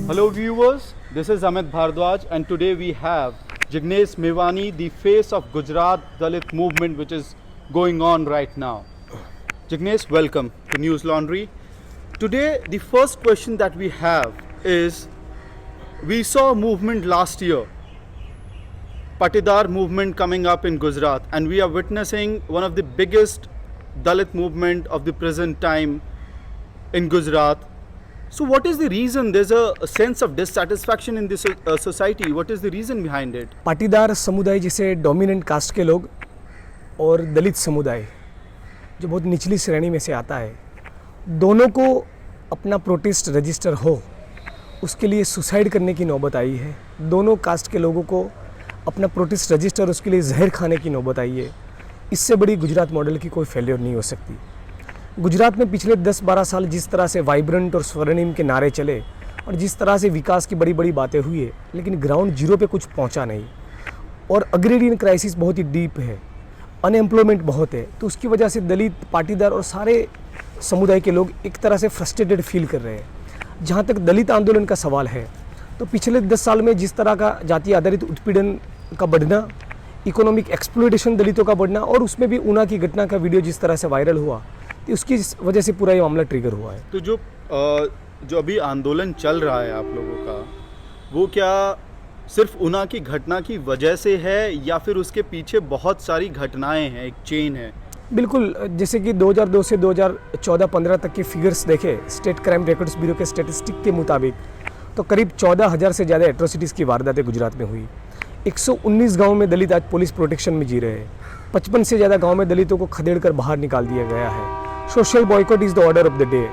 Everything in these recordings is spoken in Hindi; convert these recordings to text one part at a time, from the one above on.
Hello viewers, this is Amit Bhardwaj and today we have Jignesh Mevani, the face of Gujarat Dalit movement which is going on right now. Jignesh, welcome to News Laundry. Today the first question that we have is, we saw a movement last year, Patidar movement coming up in Gujarat, and we are witnessing one of the biggest Dalit movement of the present time in Gujarat. So what is the reason? There's a sense of dissatisfaction in this society. What is the reason behind it? Patidar समुदाय जिसे डोमिनेंट कास्ट के लोग और दलित समुदाय जो बहुत निचली श्रेणी में से आता है, दोनों को अपना प्रोटेस्ट रजिस्टर हो उसके लिए सुसाइड करने की नौबत आई है। दोनों कास्ट के लोगों को अपना प्रोटेस्ट रजिस्टर उसके लिए जहर खाने की नौबत आई है। इससे बड़ी गुजरात मॉडल की कोई फेलियर नहीं हो सकती। गुजरात में पिछले 10-12 साल जिस तरह से वाइब्रेंट और स्वर्णिम के नारे चले और जिस तरह से विकास की बड़ी बड़ी बातें हुई है, लेकिन ग्राउंड जीरो पे कुछ पहुंचा नहीं और अग्रेरियन क्राइसिस बहुत ही डीप है, अनएम्प्लॉयमेंट बहुत है। तो उसकी वजह से दलित, पाटीदार और सारे समुदाय के लोग एक तरह से फ्रस्ट्रेटेड फील कर रहे हैं। जहाँ तक दलित आंदोलन का सवाल है, तो पिछले 10 साल में जिस तरह का जाति आधारित उत्पीड़न का बढ़ना, इकोनॉमिक एक्सप्लॉयटेशन दलितों का बढ़ना और उसमें भी ऊना की घटना का वीडियो जिस तरह से वायरल हुआ, तो उसकी वजह से पूरा ये मामला ट्रिगर हुआ है। तो जो अभी आंदोलन चल रहा है आप लोगों का, वो क्या सिर्फ ऊना की घटना की वजह से है या फिर उसके पीछे बहुत सारी घटनाएं हैं, एक चेन है? बिल्कुल, जैसे कि 2002 से 2014-15 तक के फिगर्स देखे स्टेट क्राइम रिकॉर्ड्स ब्यूरो के स्टैटिस्टिक के मुताबिक, तो करीब 14,000 से ज़्यादा एट्रोसिटीज़ की वारदातें गुजरात में हुई। 119 गाँव में दलित आज पुलिस प्रोटेक्शन में जी रहे हैं। 55 से ज़्यादा गाँव में दलितों को खदेड़ कर बाहर निकाल दिया गया है। Social boycott is the order of the day.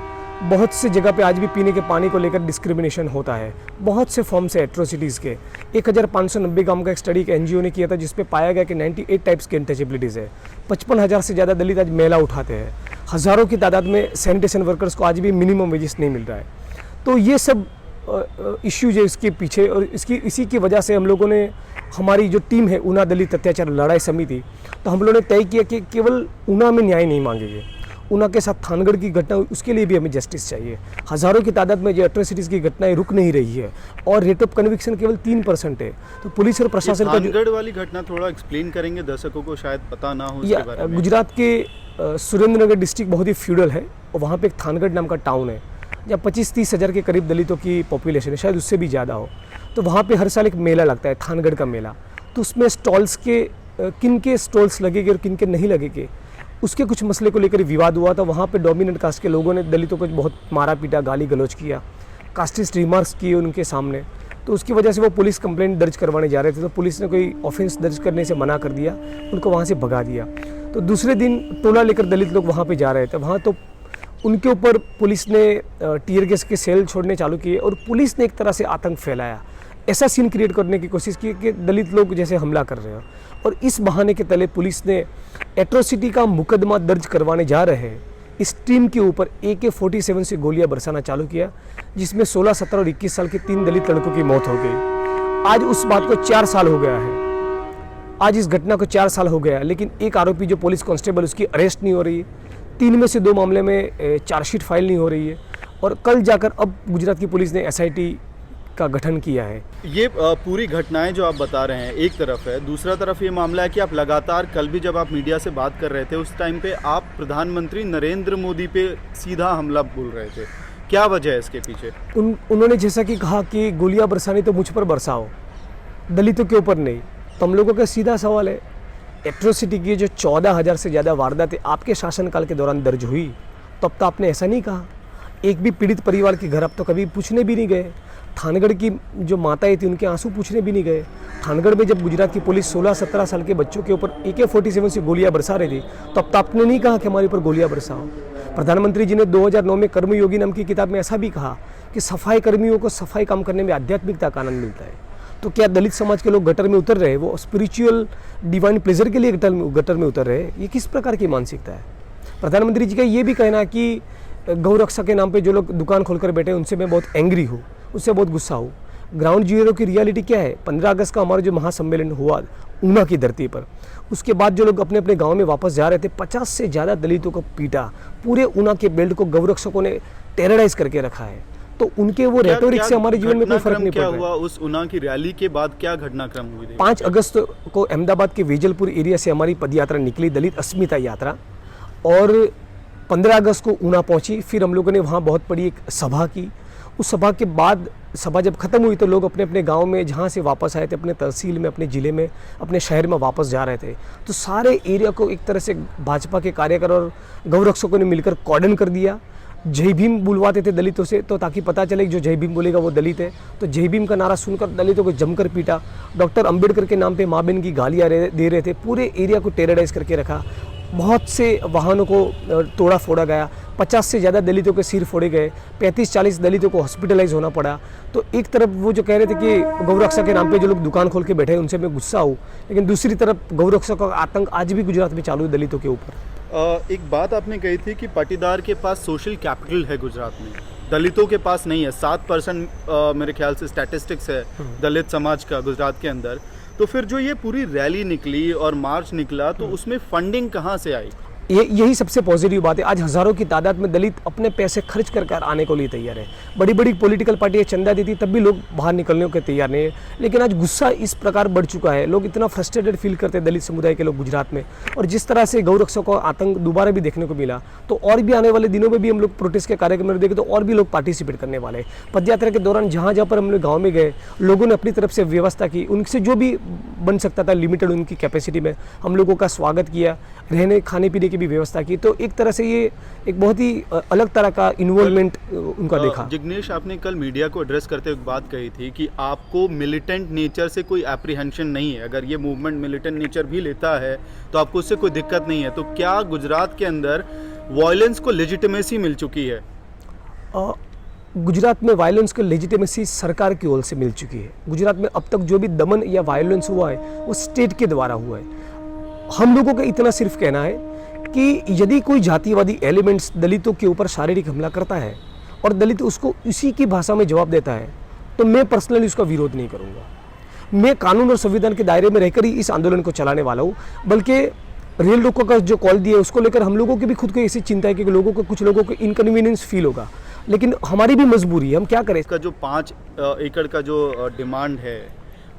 बहुत से जगह पे आज भी पीने के पानी को लेकर डिस्क्रिमिनेशन होता है। बहुत से फॉर्म से एट्रोसिटीज़ के 1590 गाँव का एक स्टडी एक NGO ने किया था, जिसपे पाया गया कि 98 टाइप्स की अनटचेबिलिटीज़ है। 55,000 से ज़्यादा दलित आज मेला उठाते हैं। हज़ारों की तादाद में सैनिटेशन वर्कर्स को आज भी मिनिमम वेजेस नहीं मिल रहा है। तो ये सब इश्यूज है इसके पीछे, और इसी की वजह से हम लोगों ने, हमारी जो टीम है ऊना दलित अत्याचार लड़ाई समिति, तो हम लोगों ने तय किया कि केवल ऊना में न्याय नहीं मांगेंगे, ऊना के साथ थानगढ़ की घटना उसके लिए भी हमें जस्टिस चाहिए। हज़ारों की तादाद में जो एट्रोसिटीज़ की घटनाएं रुक नहीं रही है और रेट ऑफ कन्विक्शन केवल 3% है। तो पुलिस और प्रशासन का थानगढ़ वाली घटना थोड़ा एक्सप्लेन करेंगे, दर्शकों को शायद पता ना हो इसके बारे में। गुजरात के सुरेंद्रनगर डिस्ट्रिक्ट बहुत ही फ्यूडल है और वहाँ पे एक थानगढ़ नाम का टाउन है जहाँ 25-30 हज़ार के करीब दलितों की पॉपुलेशन है, शायद उससे भी ज़्यादा हो। तो वहाँ पे हर साल एक मेला लगता है, थानगढ़ का मेला। तो उसमें स्टॉल्स के किन के स्टॉल्स लगेंगे और किन के नहीं लगेंगे, उसके कुछ मसले को लेकर विवाद हुआ था। वहाँ पे डोमिनेंट कास्ट के लोगों ने दलितों को बहुत मारा पीटा, गाली गलौज किया, कास्टिस्ट रिमार्क्स किए उनके सामने। तो उसकी वजह से वो पुलिस कंप्लेंट दर्ज करवाने जा रहे थे, तो पुलिस ने कोई ऑफेंस दर्ज करने से मना कर दिया, उनको वहाँ से भगा दिया। तो दूसरे दिन टोला लेकर दलित लोग वहाँ पर जा रहे थे। वहाँ तो उनके ऊपर पुलिस ने टीयर गैस के सेल छोड़ने चालू किए और पुलिस ने एक तरह से आतंक फैलाया, ऐसा सीन क्रिएट करने की कोशिश की कि दलित लोग जैसे हमला कर रहे हैं। और इस बहाने के तले पुलिस ने एट्रोसिटी का मुकदमा दर्ज करवाने जा रहे हैं इस टीम के ऊपर AK-47 से गोलियां बरसाना चालू किया, जिसमें 16, 17 और 21 साल के 3 दलित लड़कों की मौत हो गई। आज उस बात को 4 साल हो गया है। आज इस घटना को 4 साल हो गया, लेकिन एक आरोपी जो पुलिस कांस्टेबल, उसकी अरेस्ट नहीं हो रही है। 3 में से 2 मामले में चार्जशीट फाइल नहीं हो रही है। और कल जाकर अब गुजरात की पुलिस ने SIT का गठन किया है। ये पूरी घटनाएं जो आप बता रहे हैं एक तरफ है, दूसरा तरफ ये मामला है कि आप लगातार, कल भी जब आप मीडिया से बात कर रहे थे उस टाइम पे आप प्रधानमंत्री नरेंद्र मोदी पे सीधा हमला बोल रहे थे। क्या वजह है इसके पीछे? उन्होंने जैसा कि कहा कि गोलियां बरसानी तो मुझ पर बरसाओ, दलितों के ऊपर नहीं। तो हम लोगों का सीधा सवाल है, एट्रोसिटी की जो 14,000 से ज़्यादा वारदातें आपके शासनकाल के दौरान दर्ज हुई, तब तो आपने ऐसा नहीं कहा। एक भी पीड़ित परिवार के घर आप तो कभी पूछने भी नहीं गए। थानगढ़ की जो माताएं थी उनके आंसू पूछने भी नहीं गए। थानगढ़ में जब गुजरात की पुलिस 16-17 साल के बच्चों के ऊपर AK-47 से गोलियां बरसा रही थी, तो अब तो आपने नहीं कहा कि हमारे ऊपर गोलियां बरसाओ। प्रधानमंत्री जी ने 2009 में कर्मयोगी नाम की किताब में ऐसा भी कहा कि सफाई कर्मियों को सफाई काम करने में आध्यात्मिकता का आनंद मिलता है। तो क्या दलित समाज के लोग गटर में उतर रहे, वो स्पिरिचुअल डिवाइन प्लेजर के लिए गटर में उतर रहे? ये किस प्रकार की मानसिकता है? प्रधानमंत्री जी का ये भी कहना है कि गौ रक्षा के नाम पे जो लोग दुकान खोलकर बैठे उनसे मैं बहुत एंग्री हूँ, उससे बहुत गुस्सा हूँ। ग्राउंड जीरो की रियलिटी क्या है? 15 अगस्त का हमारा जो महासम्मेलन हुआ ऊना की धरती पर, उसके बाद जो लोग अपने अपने गांव में वापस जा रहे थे, 50 से ज़्यादा दलितों को पीटा, पूरे ऊना के बेल्ट को गौरक्षकों ने टेरराइज करके रखा है। तो उनके वो रेटोरिक से हमारे जीवन में कोई फर्क नहीं पड़ रहा है। क्या हुआ उस ऊना की रैली के बाद? क्या घटनाक्रम हुई थी? 5 अगस्त को अहमदाबाद के वेजलपुर एरिया से हमारी पदयात्रा निकली, दलित अस्मिता यात्रा, और 15 अगस्त को ऊना पहुंची। फिर हम लोगों ने वहाँ बहुत बड़ी एक सभा की। उस सभा के बाद सभा जब खत्म हुई तो लोग अपने अपने गांव में जहाँ से वापस आए थे, अपने तहसील में, अपने ज़िले में, अपने शहर में वापस जा रहे थे। तो सारे एरिया को एक तरह से भाजपा के कार्यकर्ता और गौरक्षकों ने मिलकर कॉर्डन कर दिया। जय भीम बुलवाते थे दलितों से, तो ताकि पता चले कि जो जय भीम बोलेगा वो दलित है। तो जय भीम का नारा सुनकर दलितों को जमकर पीटा। डॉक्टर अंबेडकर के नाम पे माँ बहन की गालियाँ दे रहे थे। पूरे एरिया को टेरराइज करके रखा। बहुत से वाहनों को तोड़ा फोड़ा गया। 50 से ज़्यादा दलितों के सिर फोड़े गए। 35-40 दलितों को हॉस्पिटलाइज होना पड़ा। तो एक तरफ वो जो कह रहे थे कि गौरक्षा के नाम पे जो लोग दुकान खोल के बैठे हैं उनसे मैं गुस्सा हूँ, लेकिन दूसरी तरफ गौरक्षा का आतंक आज भी गुजरात में चालू है दलितों के ऊपर। एक बात आपने कही थी कि पाटीदार के पास सोशल कैपिटल है गुजरात में, दलितों के पास नहीं है। 7% मेरे ख्याल से स्टैटिस्टिक्स है दलित समाज का गुजरात के अंदर। तो फिर जो ये पूरी रैली निकली और मार्च निकला, तो उसमें फंडिंग कहाँ से आई? यही सबसे पॉजिटिव बात है। आज हज़ारों की तादाद में दलित अपने पैसे खर्च कर आने को लिए तैयार है। बड़ी बड़ी पॉलिटिकल पार्टियाँ चंदा देती तब भी लोग बाहर निकलने के तैयार नहीं है। लेकिन आज गुस्सा इस प्रकार बढ़ चुका है, लोग इतना फ्रस्ट्रेटेड फील करते हैं दलित समुदाय के लोग गुजरात में। और जिस तरह से गौरक्षकों का आतंक दोबारा भी देखने को मिला, तो और भी आने वाले दिनों में भी हम लोग प्रोटेस्ट के कार्यक्रम में देखें तो और भी लोग पार्टिसिपेट करने वाले हैं। पदयात्रा के दौरान जहाँ जहाँ पर हम लोग गाँव में गए, लोगों ने अपनी तरफ से व्यवस्था की, उनसे जो भी बन सकता था लिमिटेड उनकी कैपेसिटी में हम लोगों का स्वागत किया, रहने खाने पीने की भी व्यवस्था की। तो एक तरह से ये एक बहुत ही अलग तरह का इन्वॉल्वमेंट उनका देखा। जिग्नेश, आपने कल मीडिया को एड्रेस करते हुए बात कही थी कि आपको मिलिटेंट नेचर से कोई एप्रीहेंशन नहीं है। अगर ये मूवमेंट मिलिटेंट नेचर भी लेता है तो आपको उससे कोई दिक्कत नहीं है। तो क्या गुजरात के अंदर वायलेंस को लेजिटिमेसी मिल चुकी है? गुजरात में वायलेंस को लेजिटिमेसी सरकार की ओर से मिल चुकी है। गुजरात में अब तक जो भी दमन या वायलेंस हुआ है वो स्टेट के द्वारा हुआ है। हम लोगों का इतना सिर्फ कहना है कि यदि कोई जातिवादी एलिमेंट्स दलितों के ऊपर शारीरिक हमला करता है और दलित उसको उसी की भाषा में जवाब देता है, तो मैं पर्सनली उसका विरोध नहीं करूंगा। मैं कानून और संविधान के दायरे में रहकर ही इस आंदोलन को चलाने वाला हूँ। बल्कि रेल रोको का जो कॉल दिया उसको लेकर हम लोगों की भी खुद को ऐसी चिंता है कि लोगों को, कुछ लोगों को इनकन्वीनियंस फील होगा, लेकिन हमारी भी मजबूरी है। हम क्या करें? इसका जो 5 एकड़ का जो डिमांड है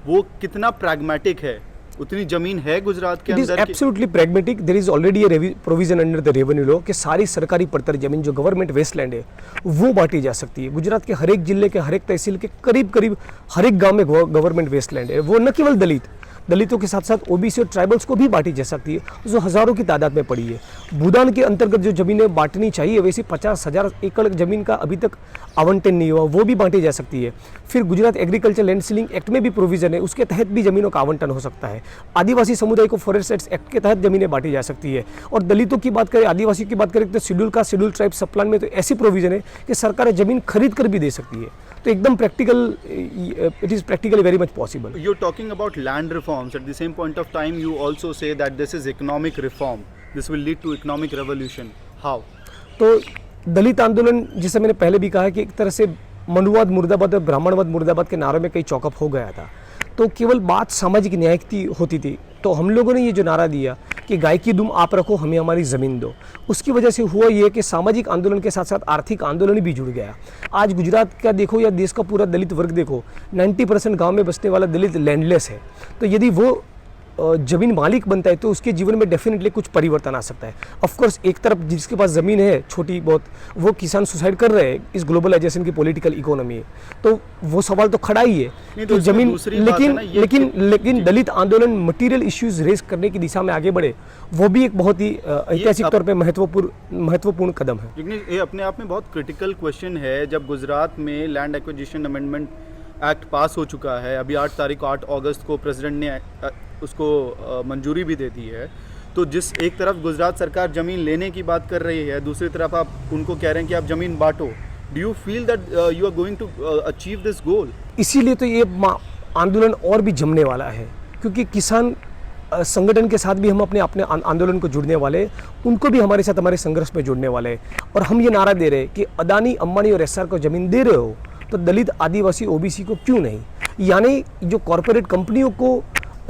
वो कितना प्रैग्मेटिक है? उतनी जमीन है गुजरात के अंदर? It is absolutely pragmatic. There is already a provision under the revenue law कि सारी सरकारी पड़तर जमीन जो गवर्नमेंट वेस्टलैंड है वो बांटी जा सकती है। गुजरात के हर एक जिले के, हर एक तहसील के करीब हर एक गांव में गवर्नमेंट वेस्टलैंड है। वो न केवल दलितों के साथ साथ ओबीसी और ट्राइबल्स को भी बांटी जा सकती है, जो हज़ारों की तादाद में पड़ी है। भूदान के अंतर्गत जो ज़मीनें बांटनी चाहिए, वैसे 50,000 एकड़ ज़मीन का अभी तक आवंटन नहीं हुआ, वो भी बांटी जा सकती है। फिर Gujarat agriculture land ceiling act में भी प्रोविज़न है, उसके तहत भी ज़मीनों का आवंटन हो सकता है। आदिवासी समुदाय को फॉरेस्ट राइट्स एक्ट के तहत ज़मीनें बांटी जा सकती है। और दलितों की बात करें, आदिवासियों की बात करें, तो शेड्यूल ट्राइब सब प्लान में तो ऐसी प्रोविज़न है कि सरकार ज़मीन खरीद कर भी दे सकती है। तो एकदम practical, it is practically very much possible. You are talking about land reforms, at the same point of time you also say that this is economic reform, this will lead to economic revolution. How? तो दलित आंदोलन, जिसे मैंने पहले भी कहा कि एक तरह से मनुवाद मुर्दाबाद और ब्राह्मणवाद मुर्दाबाद के नारों में कई चौकअप हो गया था। तो केवल बात सामाजिक न्याय की होती थी। तो हम लोगों ने ये जो नारा दिया कि गाय की दुम आप रखो, हमें हमारी ज़मीन दो, उसकी वजह से हुआ ये कि सामाजिक आंदोलन के साथ साथ आर्थिक आंदोलन भी जुड़ गया। आज गुजरात का देखो या देश का पूरा दलित वर्ग देखो, 90% गाँव में बसने वाला दलित लैंडलेस है। तो यदि वो ज़मीन मालिक बनता है तो उसके जीवन में डेफिनेटली कुछ परिवर्तन आ सकता है। ऑफ कोर्स एक तरफ जिसके पास ज़मीन है छोटी बहुत, वो किसान सुसाइड कर रहे हैं इस ग्लोबलाइजेशन की पॉलिटिकल इकोनॉमी है, तो वो सवाल तो खड़ा ही है। तो ज़मीन, लेकिन दलित आंदोलन मटीरियल इश्यूज रेज करने की दिशा में आगे बढ़े, वो भी एक बहुत ही ऐतिहासिक तौर पर महत्वपूर्ण कदम है। ये अपने आप में बहुत क्रिटिकल क्वेश्चन है। जब गुजरात में लैंड एक्विजिशन अमेंडमेंट एक्ट पास हो चुका है, अभी 8 अगस्त को प्रेसिडेंट ने उसको मंजूरी भी दे दी है, तो जिस एक तरफ गुजरात सरकार ज़मीन लेने की बात कर रही है, दूसरी तरफ आप उनको कह रहे हैं कि आप ज़मीन बांटो। Do you feel that you are going to achieve this goal? इसीलिए तो ये आंदोलन और भी जमने वाला है, क्योंकि किसान संगठन के साथ भी हम अपने आंदोलन को जुड़ने वाले हैं, उनको भी हमारे साथ हमारे संघर्ष में जुड़ने वाले हैं। और हम ये नारा दे रहे हैं कि अदानी, अंबानी और एसआर को ज़मीन दे रहे हो तो दलित, आदिवासी, ओबीसी को क्यों नहीं? यानी जो कॉरपोरेट कंपनियों को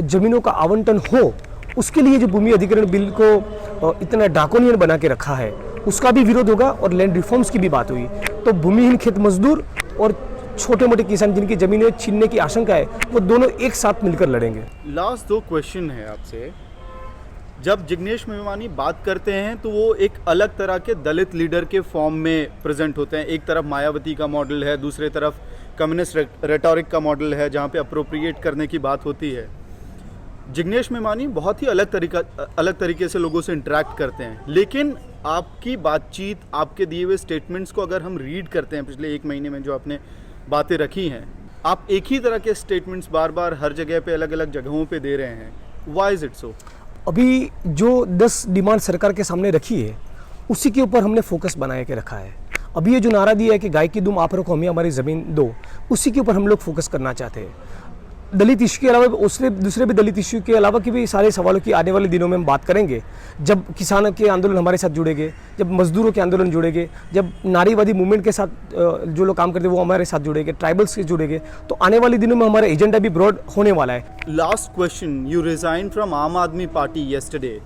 ज़मीनों का आवंटन हो, उसके लिए जो भूमि अधिग्रहण बिल को इतना ड्राकोनियन बना के रखा है, उसका भी विरोध होगा। और लैंड रिफॉर्म्स की भी बात हुई, तो भूमिहीन खेत मजदूर और छोटे मोटे किसान जिनकी ज़मीनें छीनने की आशंका है, वो दोनों एक साथ मिलकर लड़ेंगे। लास्ट 2 क्वेश्चन है आपसे। जब जिग्नेश मेवानी बात करते हैं तो वो एक अलग तरह के दलित लीडर के फॉर्म में प्रेजेंट होते हैं। एक तरफ मायावती का मॉडल है, दूसरे तरफ कम्युनिस्ट रेटोरिक का मॉडल है, जहाँ पे अप्रोप्रिएट करने की बात होती है। जिग्नेश मेवानी बहुत ही अलग तरीके से लोगों से इंटरेक्ट करते हैं, लेकिन आपकी बातचीत, आपके दिए हुए स्टेटमेंट्स को अगर हम रीड करते हैं पिछले 1 महीने में जो आपने बातें रखी हैं, आप एक ही तरह के स्टेटमेंट्स बार बार हर जगह पे अलग अलग जगहों पे दे रहे हैं। Why is it so? अभी जो 10 डिमांड सरकार के सामने रखी है, उसी के ऊपर हमने फोकस बनाए के रखा है। अभी ये जो नारा दिया है कि गाय की दुम आप रखो, हमें हमारी ज़मीन दो, उसी के ऊपर हम लोग फोकस करना चाहते हैं। दलित इशू के अलावा दूसरे भी दलित इशू के अलावा की भी सारे सवालों की आने वाले दिनों में हम बात करेंगे। जब किसानों के आंदोलन हमारे साथ जुड़ेंगे, जब मजदूरों के आंदोलन जुड़ेंगे, जब नारीवादी मूवमेंट के साथ जो लोग काम करते हैं वो हमारे साथ जुड़ेंगे, ट्राइबल्स से जुड़ेंगे, तो आने वाले दिनों में हमारा एजेंडा भी ब्रॉड होने वाला है। Last question, you resign from आम आदमी पार्टी येस्टरडे।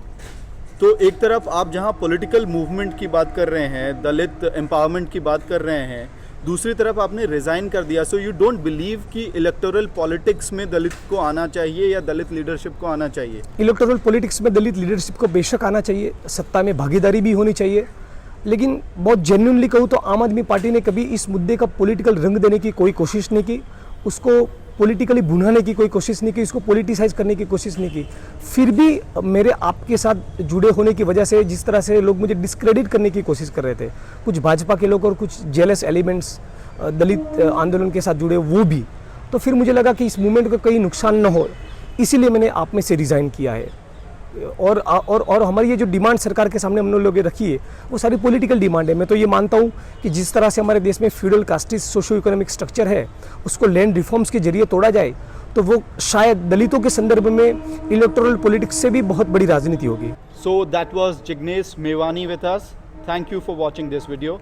तो एक तरफ आप जहां पॉलिटिकल मूवमेंट की बात कर रहे हैं, दलित एम्पावरमेंट की बात कर रहे हैं, दूसरी तरफ आपने रिजाइन कर दिया। सो यू डोंट बिलीव कि इलेक्टोरल पॉलिटिक्स में दलित को आना चाहिए या दलित लीडरशिप को आना चाहिए? इलेक्टोरल पॉलिटिक्स में दलित लीडरशिप को बेशक आना चाहिए, सत्ता में भागीदारी भी होनी चाहिए, लेकिन बहुत जेन्युइनली कहूँ तो आम आदमी पार्टी ने कभी इस मुद्दे का पॉलिटिकल रंग देने की कोई कोशिश नहीं की, उसको पॉलिटिकली भुनाने की कोई कोशिश नहीं की, इसको पॉलिटिसाइज करने की कोशिश नहीं की। फिर भी मेरे आपके साथ जुड़े होने की वजह से जिस तरह से लोग मुझे डिस्क्रेडिट करने की कोशिश कर रहे थे, कुछ भाजपा के लोग और कुछ जेलस एलिमेंट्स दलित आंदोलन के साथ जुड़े वो भी, तो फिर मुझे लगा कि इस मूवमेंट को कहीं नुकसान न हो, इसीलिए मैंने आप में से रिज़ाइन किया है। और हमारी ये जो डिमांड सरकार के सामने हम लोग रखी है, वो सारी पॉलिटिकल डिमांड है। मैं तो ये मानता हूँ कि जिस तरह से हमारे देश में feudal casteist socio economic structure है, उसको लैंड रिफॉर्म्स के जरिए तोड़ा जाए, तो वो शायद दलितों के संदर्भ में इलेक्टोरल पॉलिटिक्स से भी बहुत बड़ी राजनीति होगी। So that was Jignesh Mevani with us. Thank you for watching this video.